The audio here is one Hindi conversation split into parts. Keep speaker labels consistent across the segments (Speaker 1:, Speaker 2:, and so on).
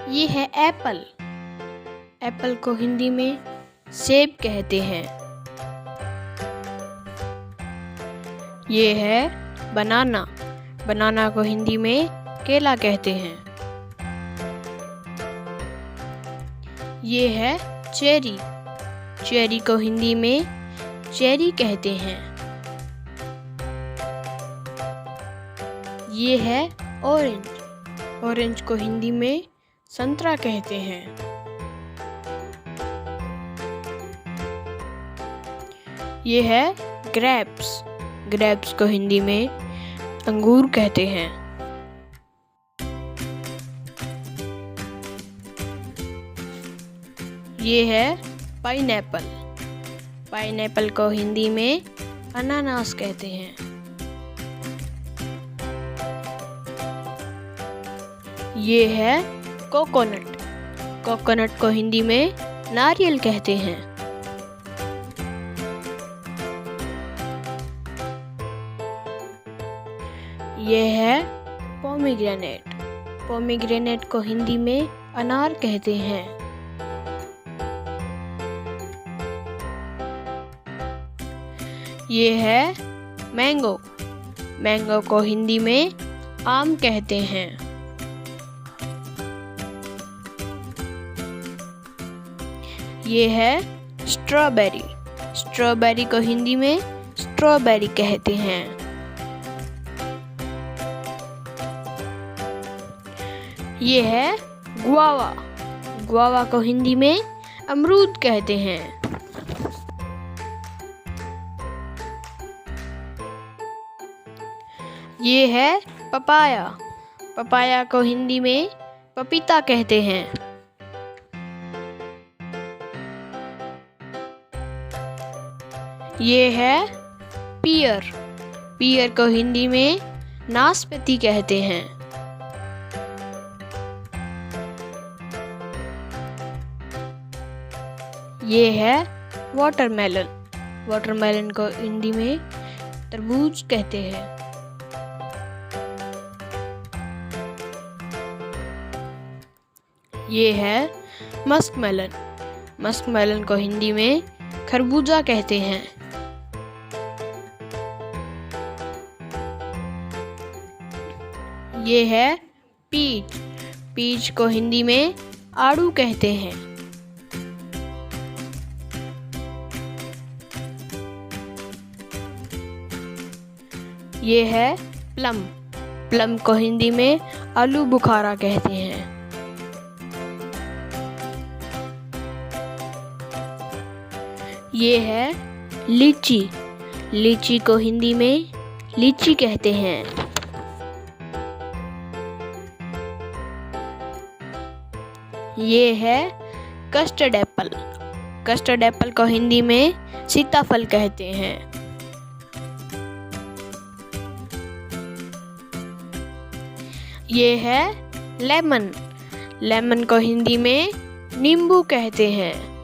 Speaker 1: ये है एप्पल। एप्पल को हिंदी में सेब कहते हैं। ये है बनाना। बनाना को हिंदी में केला कहते हैं। ये है चेरी। चेरी को हिंदी में चेरी कहते हैं। ये है ऑरेंज। ऑरेंज को हिंदी में संतरा कहते हैं। ये है ग्रेप्स। ग्रेप्स को हिंदी में अंगूर कहते हैं। ये है पाइनएप्पल। पाइनएप्पल को हिंदी में अनानास कहते हैं। ये है कोकोनट। कोकोनट को हिंदी में नारियल कहते हैं। ये है पोमीग्रेनेट। पोमीग्रेनेट को हिंदी में अनार कहते हैं। ये है मैंगो। मैंगो को हिंदी में आम कहते हैं। ये है स्ट्रॉबेरी। स्ट्रॉबेरी को हिंदी में स्ट्रॉबेरी कहते हैं। ये है गुआवा। गुआवा को हिंदी में अमरूद कहते हैं। ये है पपाया। पपाया को हिंदी में पपीता कहते हैं। ये है पियर। पियर को हिंदी में नाशपाती कहते हैं। ये है वाटरमेलन। वाटरमेलन को हिंदी में तरबूज कहते हैं। ये है मस्कमेलन। मस्कमेलन को हिंदी में खरबूजा कहते हैं। ये है पीच। पीच को हिंदी में आड़ू कहते हैं। ये है प्लम। प्लम को हिंदी में आलू बुखारा कहते हैं। ये है लीची। लीची को हिंदी में लीची कहते हैं। ये है कस्टर्ड एप्पल। कस्टर्ड एप्पल को हिंदी में सीताफल कहते हैं। ये है लेमन। लेमन को हिंदी में नींबू कहते हैं।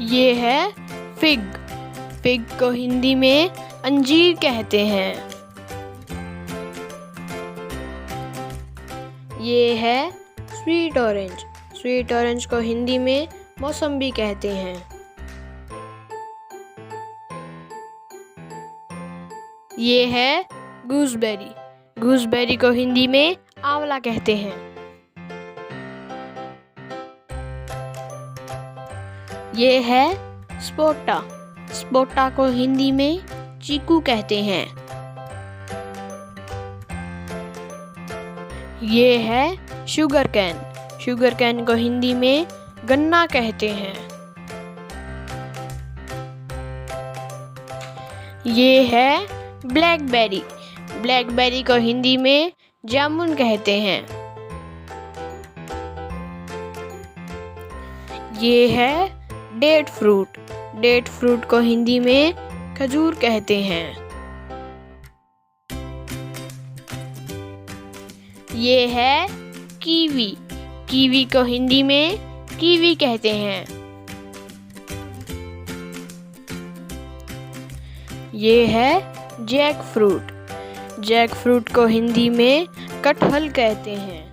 Speaker 1: ये है फिग। फिग को हिंदी में अंजीर कहते हैं। ये है स्वीट ऑरेंज। स्वीट ऑरेंज को हिंदी में मौसम्बी कहते हैं। ये है गूसबेरी। गूसबेरी को हिंदी में आंवला कहते हैं। ये है सपोटा। सपोटा को हिंदी में चीकू कहते हैं। ये है शुगर कैन। शुगर कैन को हिंदी में गन्ना कहते हैं। ये है ब्लैकबेरी। ब्लैकबेरी को हिंदी में जामुन कहते हैं। ये है डेट फ्रूट। डेट फ्रूट को हिंदी में खजूर कहते हैं। ये है कीवी। कीवी को हिंदी में कीवी कहते हैं। ये है जैक फ्रूट। जैक फ्रूट को हिंदी में कटहल कहते हैं।